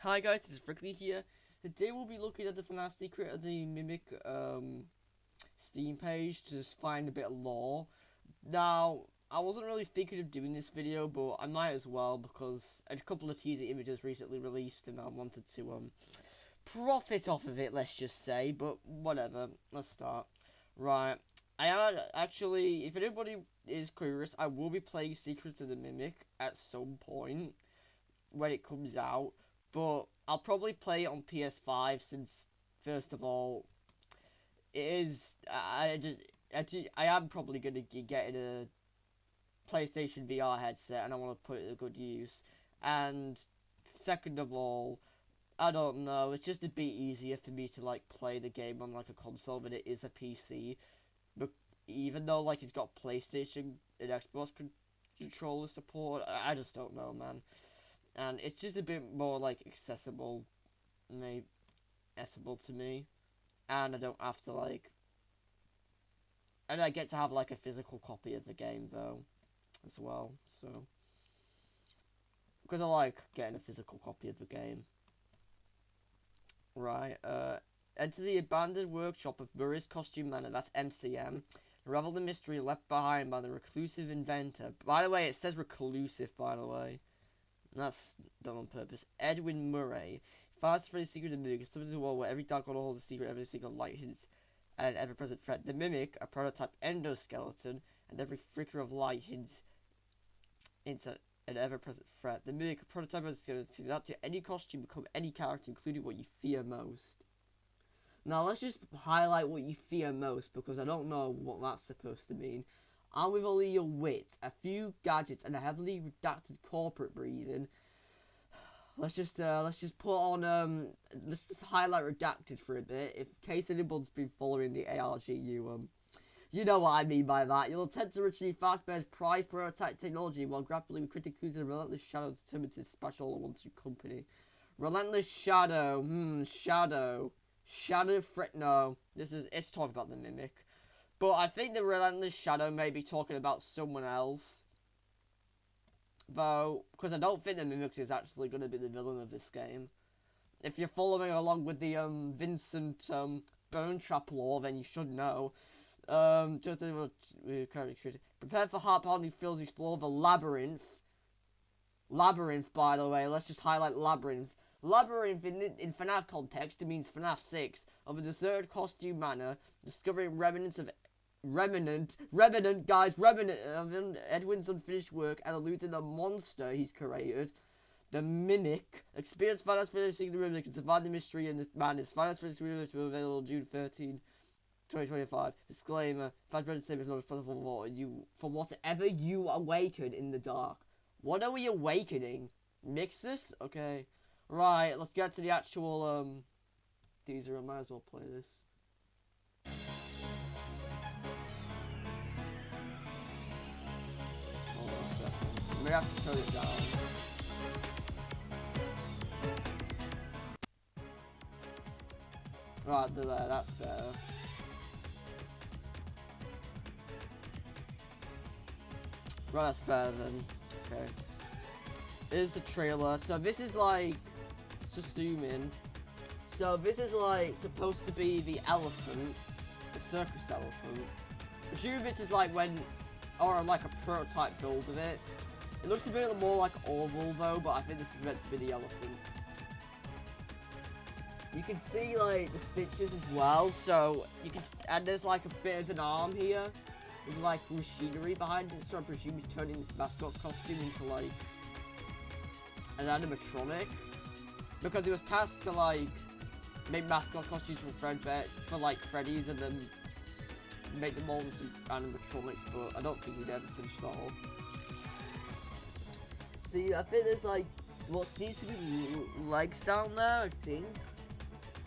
Hi guys, this is Frickley here. Today we'll be looking at the Fnaf secret of the Mimic Steam page to just find a bit of lore. Now, I wasn't really thinking of doing this video, but I might as well because a couple of teaser images recently released and I wanted to profit off of it, let's just say, but whatever, let's start. Right, I am actually, if anybody is curious, I will be playing Secrets of the Mimic at some point when it comes out. But I'll probably play it on PS5 since, first of all, it is. I am probably gonna get a PlayStation VR headset, and I want to put it to good use. And second of all, I don't know. It's just a bit easier for me to like play the game on like a console than it is a PC. But even though like it's got PlayStation and Xbox controller support, I just don't know, man. And it's just a bit more like accessible to me, and I don't have to like, and I get to have like a physical copy of the game though as well, so because I like getting a physical copy of the game. Right, enter the abandoned workshop of Murray's Costume Manor, that's MCM. Revel the mystery left behind by the reclusive inventor. By the way, it says reclusive, by the way. That's done on purpose. Edwin Murray. Fast for the secret of the Mimic. Something to a world where every dark corner holds a secret, every single light hints at an ever-present threat. The Mimic, a prototype endoskeleton, and every flicker of light hints at an ever-present threat. The Mimic, a prototype endoskeleton, can adapt to any costume, become any character, including what you fear most. Now, let's just highlight what you fear most, because I don't know what that's supposed to mean. And with only your wit, a few gadgets, and a heavily redacted corporate breathing, let's just put on let's just highlight redacted for a bit. In case anyone's been following the ARG, you know what I mean by that. You'll attempt to retrieve Fastbear's prized prototype technology while grappling with critical clues and relentless shadow determined to smash all at once your company. Relentless shadow, shadow fret. No, it's talking about the Mimic. But I think the Relentless Shadow may be talking about someone else. Though, because I don't think the Mimic is actually going to be the villain of this game. If you're following along with the Vincent Bone Trap lore, then you should know. Prepare for heart-pounding thrills, explore the Labyrinth. Labyrinth, by the way, let's just highlight Labyrinth. Labyrinth, in FNAF context, it means FNAF 6, of a deserted costume manor, discovering remnants of Revenant of Edwin's unfinished work, and eluding the monster he's created, the Mimic. Experience Finance Finishing the Mimic and survive the mystery in this madness. Finance Finishing the Mimic will be available June 13, 2025. Disclaimer: Fastbear's same is not responsible for whatever you awaken in the dark. What are we awakening? Mixus? Okay. Right, let's get to the actual teaser. I might as well play this. Hold on a second. I may have to turn it down. Right, there, that's better. Right, that's better then. Okay. Here's the trailer. So this is like, let's just zoom in. So this is like supposed to be the elephant, the circus elephant. Presume this is like when, or like a prototype build of it. It looks a bit more like oval though, but I think this is meant to be the elephant. You can see like the stitches as well, so you can, and there's like a bit of an arm here with like machinery behind it. So I presume he's turning this mascot costume into like an animatronic, because he was tasked to like make mascot costumes for like Freddy's and then make them all into animatronics, but I don't think he'd ever finished it all. See, I think there's like what needs to be legs down there, I think.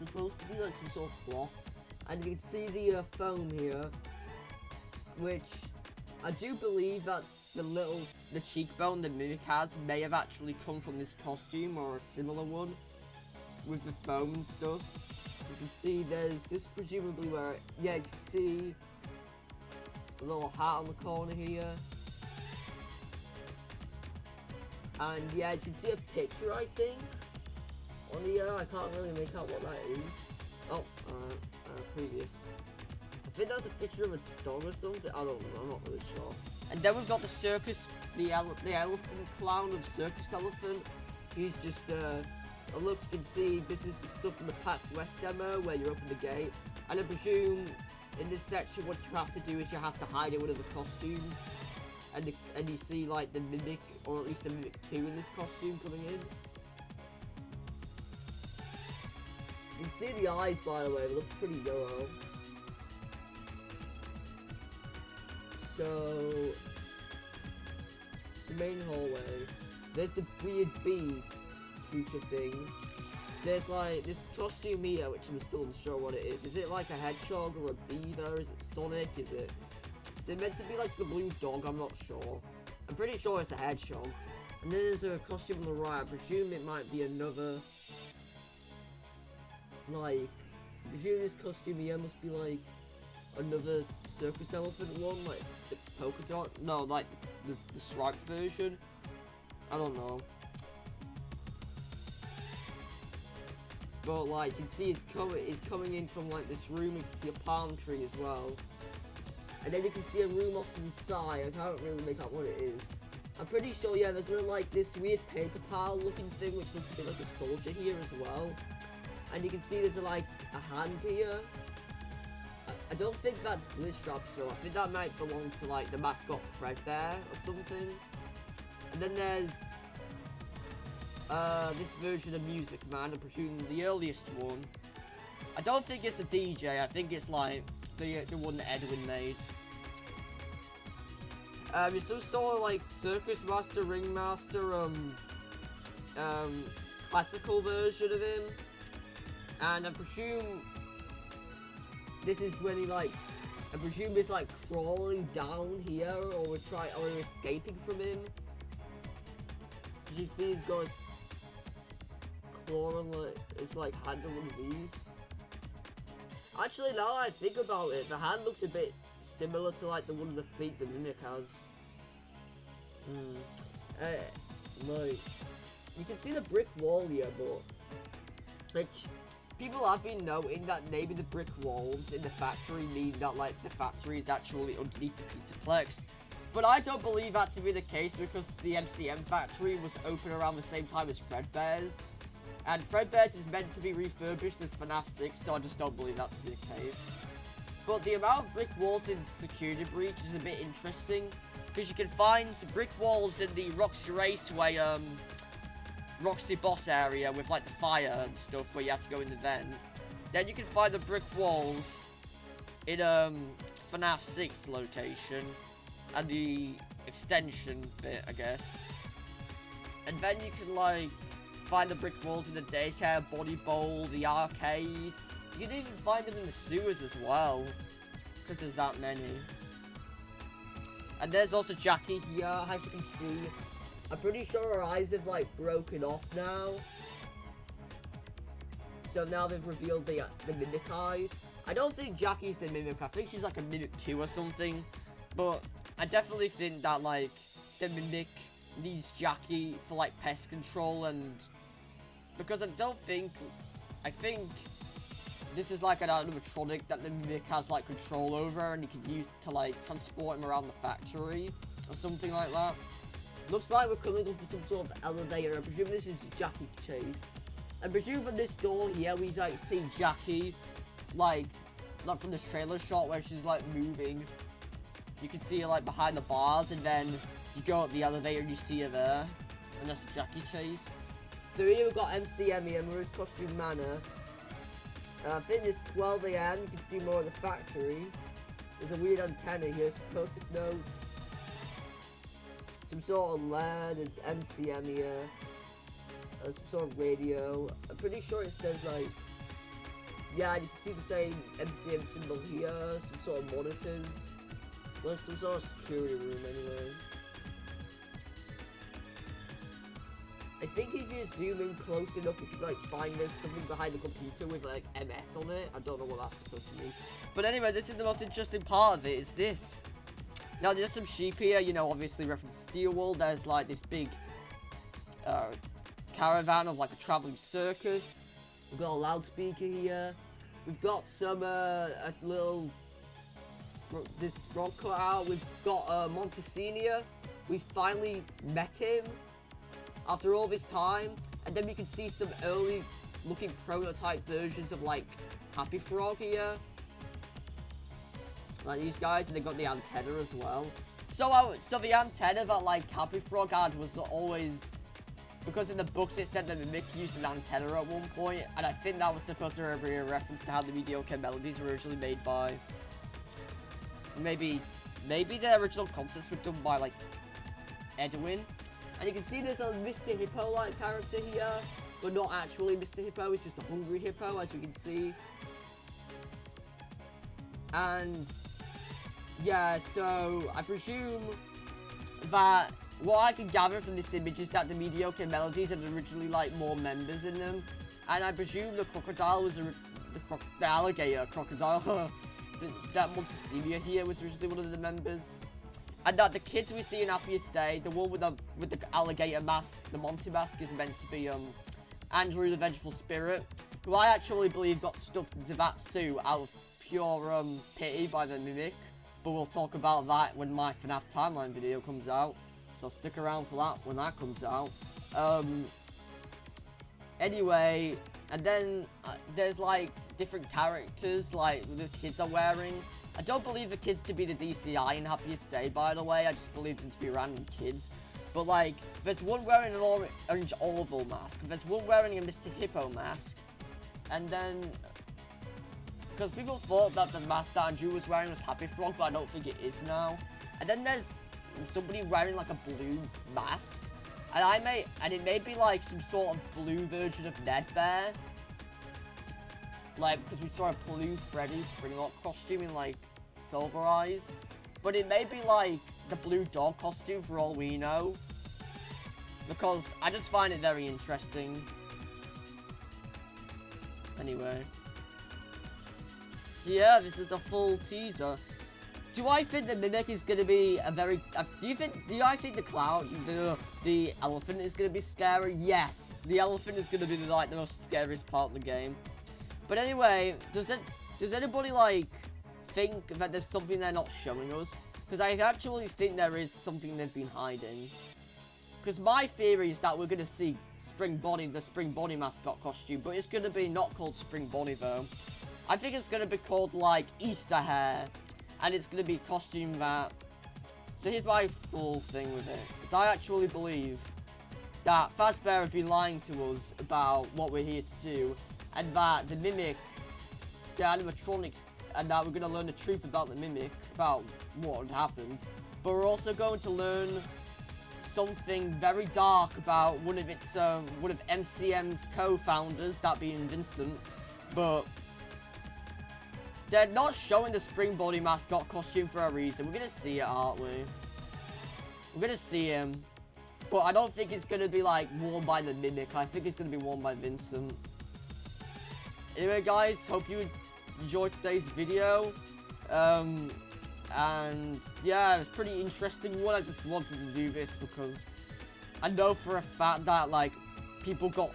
It's supposed to be like some sort of cloth, and you can see the foam here, which I do believe that the cheekbone the Mimic has may have actually come from this costume or a similar one with the foam and stuff. You can see there's this presumably where, yeah, you can see a little hat on the corner here. And yeah, you can see a picture, I think, on here. I can't really make out what that is. Oh, previous. I think that's a picture of a dog or something. I don't know. I'm not really sure. And then we've got the circus, the elephant clown of circus elephant. He's just look, you can see this is the stuff from the PAX West demo where you open the gate. And I presume in this section what you have to do is you have to hide in one of the costumes. And you see like the Mimic, or at least the Mimic 2 in this costume coming in. You can see the eyes, by the way, they look pretty yellow. So, the main hallway. There's the weird bee creature thing. There's like this costume here, which I'm still unsure what it is. Is it like a hedgehog or a beaver? Is it Sonic? Is it meant to be like the blue dog? I'm not sure. I'm pretty sure it's a hedgehog. And then there's a costume on the right. I presume it might be another, like, I presume this costume here must be like another circus elephant one, like the polka dot. No, like the striped version. I don't know. But like you can see it's coming in from like this room. You can see a palm tree as well. And then you can see a room off to the side. I can't really make out what it is. I'm pretty sure, yeah, there's like this weird paper towel looking thing which looks a bit like a soldier here as well. And you can see there's like a hand here. I don't think that's glitch drops though. I think that might belong to like the mascot Fredbear or something. And then there's this version of Music Man, I'm presuming the earliest one. I don't think it's the DJ, I think it's like the one that Edwin made. It's some sort of like circus master, ringmaster, classical version of him. And I presume this is when he like, I presume he's like crawling down here or escaping from him. As you see, he's got his claw on like, it's like hand on one of these. Actually, now that I think about it, the hand looks a bit similar to like the one of the feet the Mimic has. Like, you can see the brick wall here, but which people have been noting that maybe the brick walls in the factory mean that like the factory is actually underneath the Pizzaplex. But I don't believe that to be the case because the MCM factory was open around the same time as Fredbear's. And Fredbear's is meant to be refurbished as Fnaf 6, so I just don't believe that to be the case. But the amount of brick walls in Security Breach is a bit interesting, because you can find some brick walls in the Roxy Raceway, Roxy Boss area with like the fire and stuff where you have to go in the vent. Then you can find the brick walls in FNAF 6 location and the extension bit, I guess. And then you can like find the brick walls in the daycare, body bowl, the arcade. You can even find them in the sewers as well, because there's that many. And there's also Jackie here, as you can see. I'm pretty sure her eyes have like broken off now. So now they've revealed the Mimic eyes. I don't think Jackie's the Mimic, I think she's like a Mimic 2 or something. But I definitely think that like the Mimic needs Jackie for like pest control, and because I think this is like an animatronic that the Mimic has like control over, and he can use to like transport him around the factory or something like that. Looks like we're coming up with some sort of elevator. I presume this is Jackie Chase. I presume from this door here we like see Jackie like from this trailer shot where she's like moving. You can see her like behind the bars, and then you go up the elevator and you see her there, and that's Jackie Chase. So here we've got MCM here, Maria's Costume Manor. I think it's 12 AM, you can see more of the factory. There's a weird antenna here, some post-it notes. Some sort of LED, there's MCM here. Some sort of radio. I'm pretty sure it says like, yeah, you can see the same MCM symbol here, some sort of monitors. Like some sort of security room anyway. I think if you zoom in close enough, you can like find there's something behind the computer with like MS on it. I don't know what that's supposed to mean. But anyway, this is the most interesting part of it, is this. Now there's some sheep here, you know, obviously reference Steel Wool. There's like this big caravan of like a traveling circus. We've got a loudspeaker here. We've got some a little this frog cut out. We've got Montesina. We finally met him after all this time, and then we can see some early looking prototype versions of like Happy Frog here, like these guys, and they got the antenna as well. So the antenna that like Happy Frog had was always, because in the books it said that Mimic used an antenna at one point, and I think that was supposed to be a reference to how the mediocre melodies were originally made by. Maybe the original concepts were done by like Edwin. And you can see there's a Mr. Hippo-like character here, but not actually Mr. Hippo, it's just a hungry hippo, as you can see. And yeah, so I presume that what I can gather from this image is that the mediocre melodies had originally like more members in them, and I presume the crocodile was the alligator crocodile that Montesina here was originally one of the members, and that the kids we see in Happiest Day, the one with the alligator mask, the Monty mask, is meant to be Andrew the Vengeful Spirit, who I actually believe got stuffed into that suit out of pure pity by the Mimic. But we'll talk about that when my Fnaf timeline video comes out, so stick around for that when that comes out. Anyway, and then there's like different characters like the kids are wearing. I don't believe the kids to be the DCI in Happiest Day, by the way. I just believe them to be random kids. But like, there's one wearing an orange Orville mask. There's one wearing a Mr. Hippo mask, and then because people thought that the mask that Andrew was wearing was Happy Frog, but I don't think it is now. And then there's somebody wearing like a blue mask, and it may be like some sort of blue version of Ned Bear, like because we saw a blue Freddy Springlock costume in like Silver Eyes, but it may be like the blue dog costume for all we know, because I just find it very interesting. Anyway. So yeah, this is the full teaser. Do I think the Mimic is gonna be a very? Do I think the clown, the elephant is gonna be scary? Yes, the elephant is gonna be like the most scariest part of the game. But anyway, does anybody like think that there's something they're not showing us? Because I actually think there is something they've been hiding. Because my theory is that we're gonna see the Spring Bonnie mascot costume, but it's gonna be not called Spring Bonnie though. I think it's going to be called, like, Easter hair. And it's going to be a costume that... So here's my full thing with it. Because I actually believe that Fazbear has been lying to us about what we're here to do. And that the Mimic, the animatronics, and that we're going to learn the truth about the Mimic, about what had happened. But we're also going to learn something very dark about one of MCM's co-founders, that being Vincent. But... they're not showing the Spring Bonnie mascot costume for a reason. We're going to see it, aren't we? We're going to see him. But I don't think it's going to be, like, worn by the Mimic. I think it's going to be worn by Vincent. Anyway, guys, hope you enjoyed today's video. And, yeah, it was a pretty interesting one. I just wanted to do this because I know for a fact that, like, people got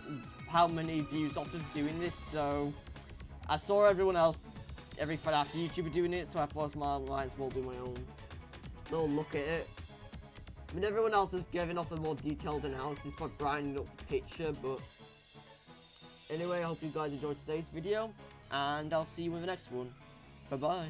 how many views off of doing this. So, I saw every Fnaf YouTuber doing it, so I thought I might as well do my own little look at it. I mean, everyone else is giving off a more detailed analysis by brightening up the picture, but anyway, I hope you guys enjoyed today's video, and I'll see you in the next one. Bye-bye.